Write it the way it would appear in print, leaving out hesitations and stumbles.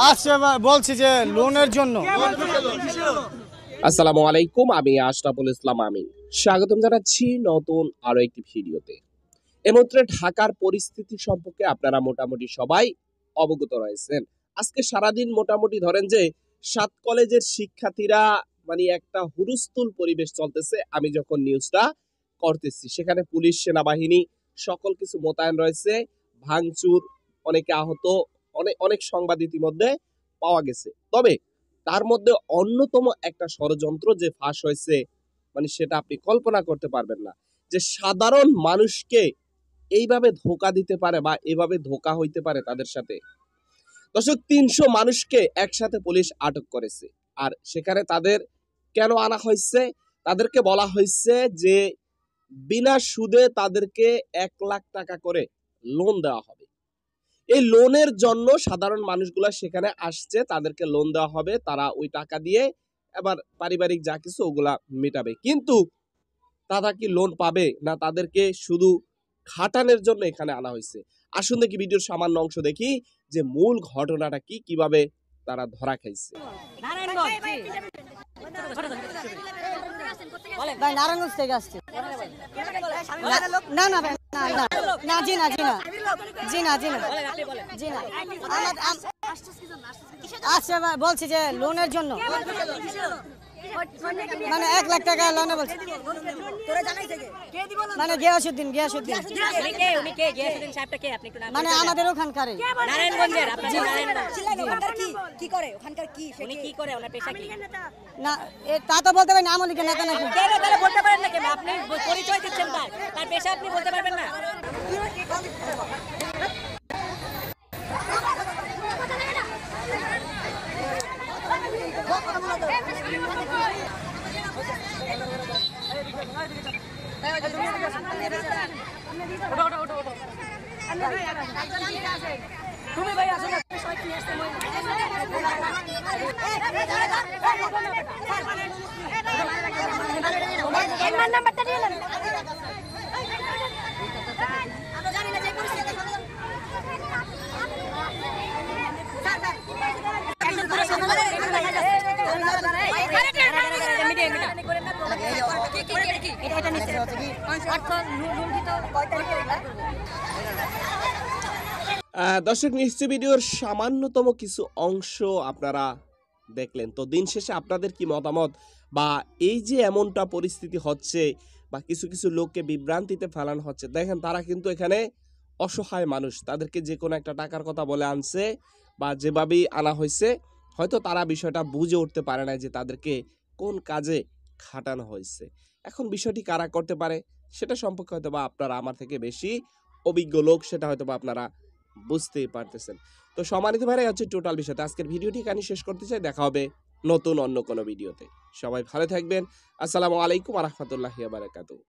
আজকে বলছি যে লোনের জন্য। আসসালামু আলাইকুম, আমি আশরাফুল ইসলাম আমিন। স্বাগতম জানাচ্ছি নতুন আরো একটি ভিডিওতে। এই মুহূর্তে ঢাকার পরিস্থিতি সম্পর্কে আপনারা মোটামুটি সবাই অবগত রয়েছেন। আজকে সারাদিন মোটামুটি ধরেন যে 7 কলেজের শিক্ষার্থীরা মানে একটা হুলস্থুল পরিবেশ চলতেছে। আমি যখন নিউজটা করতেছি সেখানে পুলিশ সেনাবাহিনী সকল কিছু মোতায়েন রয়েছে, ভাঙচুর, অনেকে আহত, অনেক অনেক সংবাদ ইতিমধ্যে পাওয়া গেছে। তবে তার মধ্যে অন্যতম একটা ষড়যন্ত্র যে ফাঁস হয়েছে, মানে সেটা আপনি কল্পনা করতে পারবেন না যে সাধারণ মানুষকে এইভাবে ধোকা দিতে পারে বা এভাবে ধোকা হইতে পারে তাদের সাথে। দর্শক, 300 মানুষকে একসাথে পুলিশ আটক করেছে। আর সেখানে তাদের কেন আনা হয়েছে? তাদেরকে বলা হয়েছে যে বিনা সুদে তাদেরকে 1 লাখ টাকা করে লোন দেওয়া হবে। এই লোনের জন্য সাধারণ মানুষগুলা সেখানে আসছে, তাদেরকে লোন দেওয়া হবে, তারা ওই টাকা দিয়ে এবার পারিবারিক যা কিছু ওগুলা মেটাবে। কিন্তু তারা কি লোন পাবে না তাদেরকে শুধু খাটানোর জন্য এখানে আনা হয়েছে? আসুন দেখি ভিডিওর সামান্য অংশ দেখি যে মূল ঘটনাটা কি, কিভাবে তারা ধরা খাইছে। ভাই নারায়ণগঞ্জ থেকে আসছে। না না ভাই না না না জি না জি না জি না জি না জি না আচ্ছা বলছি যে লোনের জন্য মানে 1 লাখ টাকা লোনে বলছি মানে গিয়াসউদ্দিন মানে আমাদের ওখানকার নারায়ণগঞ্জের কি করে ওখানকার কি করে ওনার পেশা কি না তা তো বলতে পারি না, আমলি কেন নাকি বলতে পারেন না কেন? আপনি পরিচয় দিচ্ছেন তার পেশা আপনি বলতে পারবেন না? তুমি ভাই আসো না, নাম্বারটা দিয়ে নেন। আমরা জানি না যে পরিস্থিতি দর্শক, নিশ্চয় ভিডিওর সামান্যতম কিছু অংশ আপনারা দেখলেন। তো দিন শেষে আপনাদের কি মতামত, বা এই যে এমনটা পরিস্থিতি হচ্ছে বা কিছু কিছু লোককে বিভ্রান্তিতে ফেলানো হচ্ছে, দেখেন তারা কিন্তু এখানে অসহায় মানুষ, তাদেরকে যে কোনো একটা টাকার কথা বলে আনছে বা যেভাবেই আনা হয়েছে, হয়তো তারা বিষয়টা বুঝে উঠতে পারে না যে তাদেরকে কোন কাজে খাটানো হয়েছে। এখন বিষয়টি কারা করতে পারে সেটা সম্পর্কে হয়তো বা আপনারা আমার থেকে বেশি অভিজ্ঞ লোক, সেটা হয়তো বা আপনারা বুঝতেই পারতেছেন। তো সম্মানিত ভাইরা, হচ্ছে টোটাল বিষয়টা। আজকের ভিডিওটি এখানে শেষ করতে চাই। দেখা হবে নতুন অন্য কোনো ভিডিওতে। সবাই ভালো থাকবেন। আসসালামু আলাইকুম ওয়া রাহমাতুল্লাহি ওয়া বারাকাতুহু।